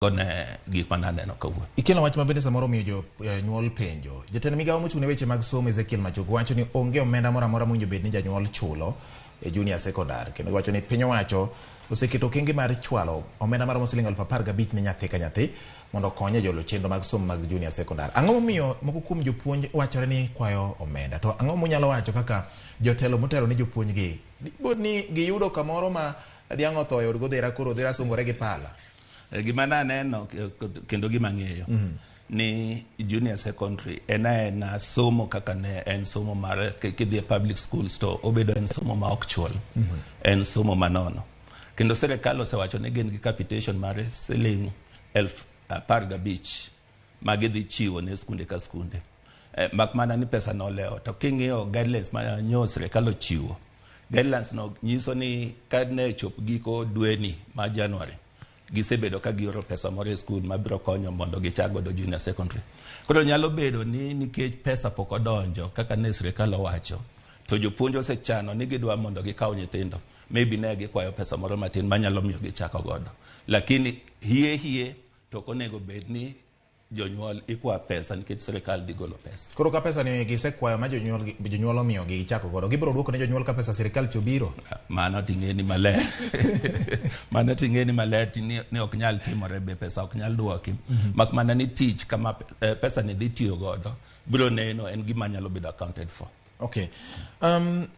gone gik mananeno kawuono. Ikelo wach mabende samoro miyo jo nyuol penjo. Jatend migawo mochung' ne weche mag somo Ezekiel Machogu wacho ni onge omenda moro amora mowinjo bed ni janyuol chulo e junior secondary. Kendo wacho ni piny owacho oseketo okenge mar chwalo omenda maromo siling 15,000 ne nyathi ka nyathi mondo okonye jolo chenro mag somo mag junior secondary. Ang'o momiyo moko kuom jopuonj wachore ni kwayo omenda? To ang'o munyalo wacho kaka jotelo motelo ni jopuonj gi bod ni giyudo kamoro ma dhiang' otho e od godhera koro odhera sungore gi pala? Gima naneno kendo gima ng'eyo ni junior secondary en somo kaka ne en somo mar kidhi public schools to obedo en somo ma ok chul, en somo manono. Kendo serikal osewacho ni gin gi capitation mar siling 15,000 ma gidhi chiwo ne skunde ka skunde. Mak mana ni pesa no leo to king'iyo guidelines ma nyo serikal ochiwo, guidelines no nyiso ni kad ne chop giko dweni ma January gisebedo ka gioro pesa moro e skul mabiro konyo mondo gichak godo junior secondary. Koro nyalo bedo ni nikech pesa pok odonjo kaka ne serikal owacho, to jopuonj osechano ni gidwa mondo gikaw nyithindo, maybe ne gikwayo pesa moro matin manyalo miyo gichako godo. Lakini hie to konego bed ni jonyuol ikwa pesa nikech serikal dhi golo pesa. Koro ka pesa ni gisekwayo ma jonyuol omiyo gichako godo, gibiro duoko ne jonyuol ka pesa serikal chobiro? Mano ting'eni maler. Mano ting'eni maler ni ok nyal timore, be pesa ok nyal duoki. Mak mana ni tich kama pesa ni dhi tiyo godo biro neno en gima nyalo bedo accounted for. Okay.